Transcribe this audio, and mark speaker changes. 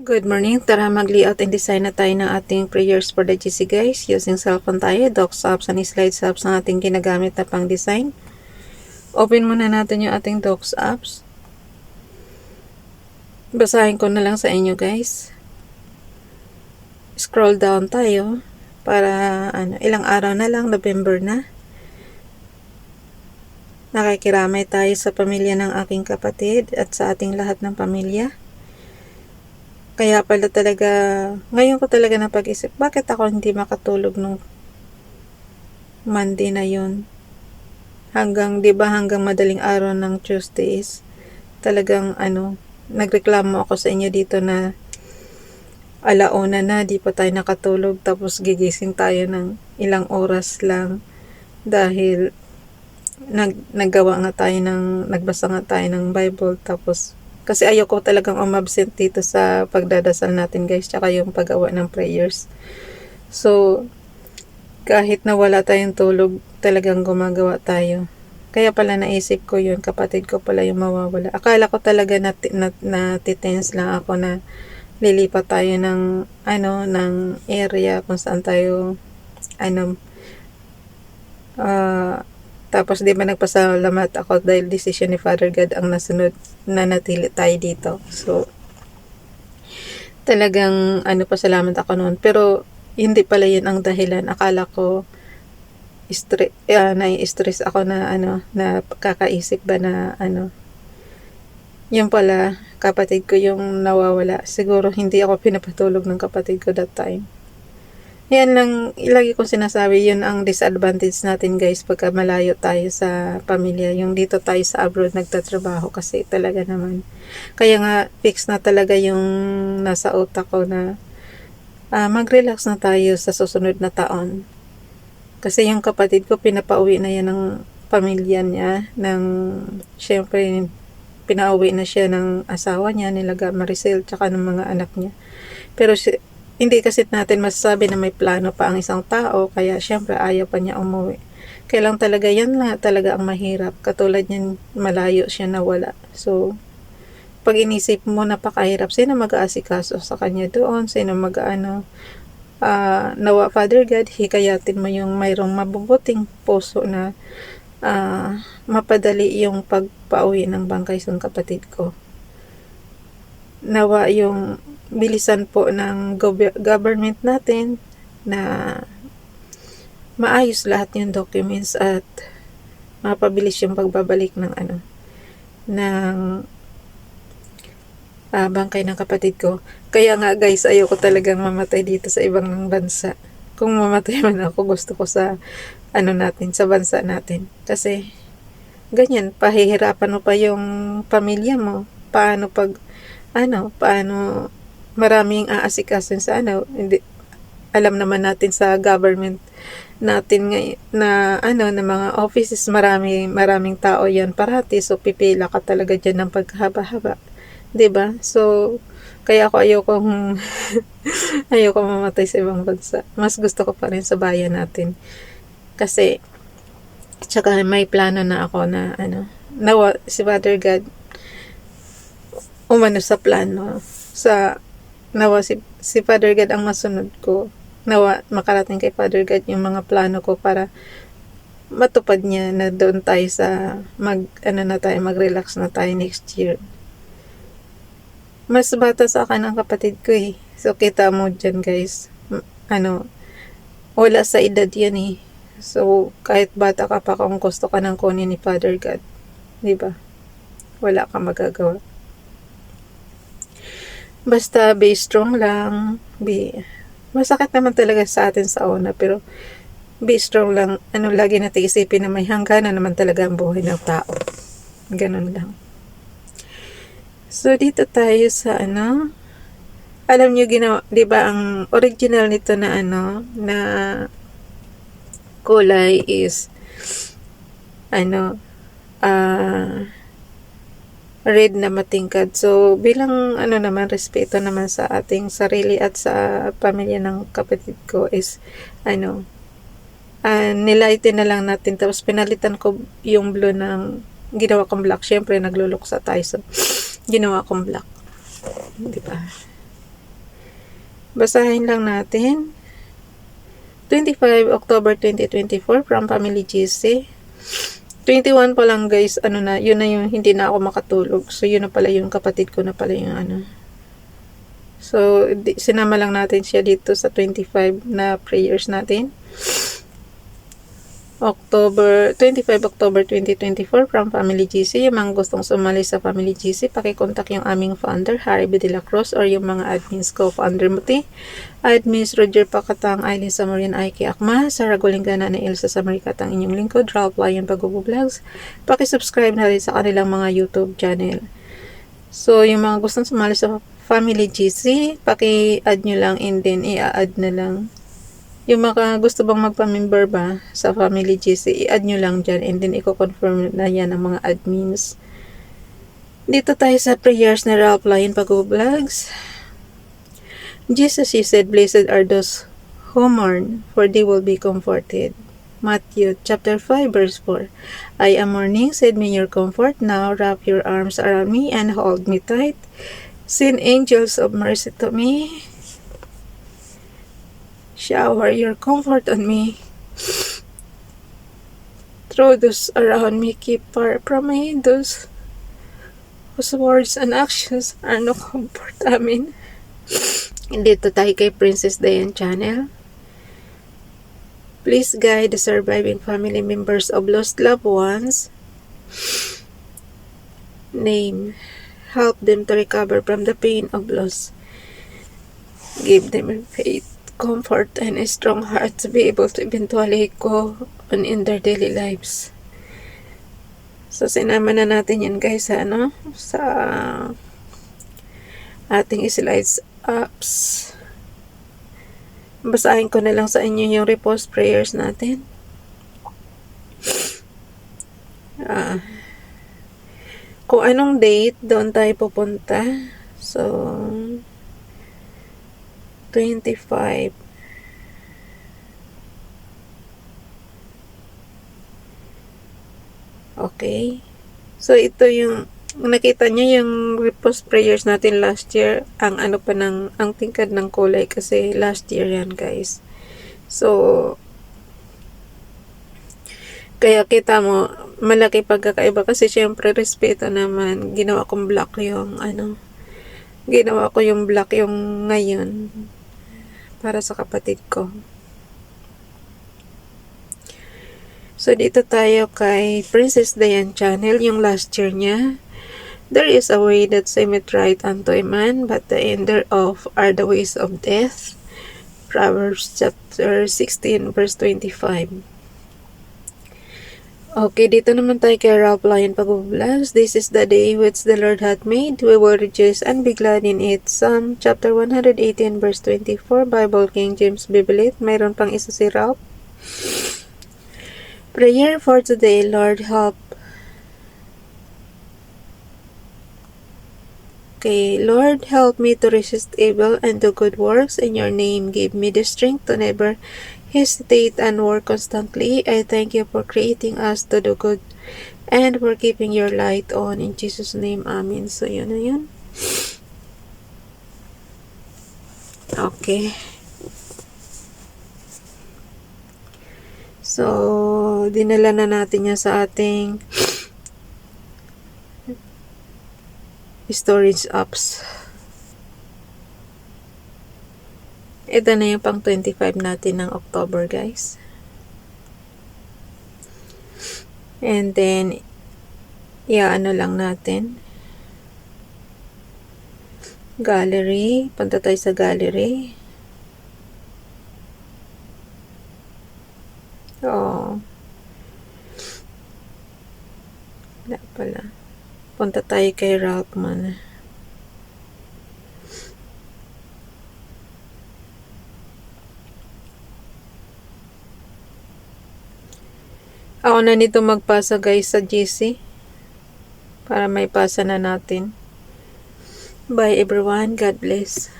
Speaker 1: Good morning. Tara mag-layout and design na tayo ng ating prayers for the GC guys. Using cellphone tayo, docs apps and slides apps ang ating ginagamit na pang design. Open muna natin yung ating docs apps. Basahin ko na lang sa inyo guys. Scroll down tayo para ilang araw na lang, November na. Nakikiramay tayo sa pamilya ng aking kapatid at sa ating lahat ng pamilya. Kaya pala talaga, ngayon ko talaga napag-isip, bakit ako hindi makatulog nung Monday na yun? Hanggang madaling araw ng Tuesdays, talagang nagreklamo ako sa inyo dito na alauna na, di pa tayo nakatulog, tapos gigising tayo ng ilang oras lang dahil nagbasa nga tayo ng Bible, tapos kasi ayoko talagang umabsent dito sa pagdadasal natin guys, tsaka yung paggawa ng prayers. So, kahit na wala tayong tulog, talagang gumagawa tayo. Kaya pala naisip ko yun, kapatid ko pala yung mawawala. Akala ko talaga natitense lang ako na lilipat tayo ng area kung saan tayo tapos di ba nagpasalamat ako dahil decision ni Father God ang nasunod na natili tayo dito. So, talagang pasalamat ako noon. Pero, hindi pala yun ang dahilan. Akala ko, nai-stress ako na na kakaisip ba na yung pala, kapatid ko yung nawawala. Siguro hindi ako pinapatulog ng kapatid ko that time. Yan lang, lagi kong sinasabi, yun ang disadvantage natin guys pagka malayo tayo sa pamilya. Yung dito tayo sa abroad nagtatrabaho kasi talaga naman. Kaya nga, fix na talaga yung nasa utak ko na mag-relax na tayo sa susunod na taon. Kasi yung kapatid ko, pinapauwi na yan ng pamilya niya. Syempre, pinauwi na siya ng asawa niya, nilaga Maricel, tsaka ng mga anak niya. Pero hindi kasi natin masasabi na may plano pa ang isang tao, kaya syempre ayaw pa niya umuwi. Kaya lang talaga yan na talaga ang mahirap. Katulad niyan, malayo siya nawala. So, pag inisip mo napakahirap, sino mag-aasikaso sa kanya doon? Sino nawa Father God, hikayatin mo yung mayroong mabubuting puso na mapadali yung pagpauwi ng bangkay sa kapatid ko. Nawa yung bilisan po ng government natin na maayos lahat yung documents at mapabilis yung pagbabalik ng bangkay ng kapatid ko. Kaya nga guys, ayoko talagang mamatay dito sa ibang bansa. Kung mamatay man ako, gusto ko sa sa bansa natin. Kasi ganyan, pahihirapan mo pa yung pamilya mo. Paano maraming aasikaso sa hindi, alam naman natin sa government natin ngayon na na mga offices, maraming tao yan parati, so pipila ka talaga dyan ng pagkahaba-haba, 'di ba? So kaya ako ayoko mamatay sa ibang bansa. Mas gusto ko pa rin sa bayan natin, kasi tsaka may plano na ako na nawa si Father God umano sa plano sa nawa si Father God ang masunod ko. Nawa makarating kay Father God yung mga plano ko para matupad niya na doon tayo sa mag-relax na tayo next year. Mas bata sa akin ang kapatid ko eh. So kita mo dyan guys. Wala sa edad yan eh. So kahit bata ka pa, kung gusto ka ng kunin ni Father God, di ba? Wala kang magagawa. Basta be strong lang, masakit naman talaga sa atin sa una, pero be strong lang. Lagi natin isipin na may hangganan naman talaga ang buhay ng tao. Ganun lang. So dito tayo sa alam nyo ginawa, di ba ang original nito na na kulay is red na matingkad. So, bilang naman, respeto naman sa ating sarili at sa pamilya ng kapatid ko is, nilighten na lang natin. Tapos, pinalitan ko yung blue ng, ginawa kong black. Syempre, nagluluksa tayo. So, ginawa kong black. Di ba? Basahin lang natin. 25 October 2024 from Family GC. 21 pa lang guys, ano na, yun na yung hindi na ako makatulog. So, yun na pala yung kapatid ko na pala yung ano. So, sinama lang natin siya dito sa 25 na prayers natin. 25 October 2024 from Family GC. Yung mga gustong sumali sa Family GC, pakikontak yung aming founder, Harry B. De La Cruz, or yung mga admins ko, founder Muti, admins Roger Pakatang, Aileen Samarin, Aiki Akma, Sarah Golingana na Elsa Samarikatang inyong lingkod, Ralph Lion Pag-Vlogs. Pakisubscribe na rin sa kanilang mga YouTube channel. So, yung mga gustong sumali sa Family GC, paki-add nyo lang and then i-add na lang. Yung mga gusto bang magpa-member ba sa Family GC, i-add nyo lang dyan and then i-confirm na yan ang mga admins. Dito tayo sa prayers na Ralph Lion Pag-Vlogs. Jesus, you said, blessed are those who mourn, for they will be comforted. Matthew chapter 5 verse 4. I am mourning, send me your comfort. Now wrap your arms around me and hold me tight. Send angels of mercy to me. Shower your comfort on me. Throw those around me, keep far from me those whose words and actions are no comfort. Amen. Dito tayo kay Princess Diane Channel. Please guide the surviving family members of lost loved ones. Name. Help them to recover from the pain of loss. Give them faith, comfort, and a strong heart to be able to eventually go on in their daily lives. So, sinama na natin yan guys sa ating slides apps. Basahin ko na lang sa inyo yung repost prayers natin. Kung anong date, doon tayo pupunta. So, 25. Okay. So, ito yung nakita nyo yung repost prayers natin last year. Ang tingkad ng kulay kasi last year yan guys. So, kaya kita mo, malaki pagkakaiba kasi syempre respeto naman. Ginawa ko yung black yung ngayon para sa kapatid ko. So, dito tayo kay Princess Diane Channel, yung last year niya. There is a way that seemeth right unto a man, but the end thereof are the ways of death. Proverbs chapter 16 verse 25. Okay, dito naman tayo kay Ralph Lion Pag-Vlogs. This is the day which the Lord hath made. We will rejoice and be glad in it. Psalm chapter 118 verse 24, Bible King James Bible. Mayroon pang isa si Ralph. Prayer for today, Lord help. Okay, Lord help me to resist evil and do good works. In your name, give me the strength to never hesitate and work constantly. I thank you for creating us to do good and for keeping your light on. In Jesus' name, Amen. So, yun na yun. Okay. So, dinala na natin yan sa ating storage apps. Ito na yung pang 25 natin ng October, guys. And then, ano lang natin. Gallery. Punta tayo sa gallery. Wala pala. Punta tayo kay Ralph man. Ako na nito magpasa guys sa GC. Para may pasa na natin. Bye everyone. God bless.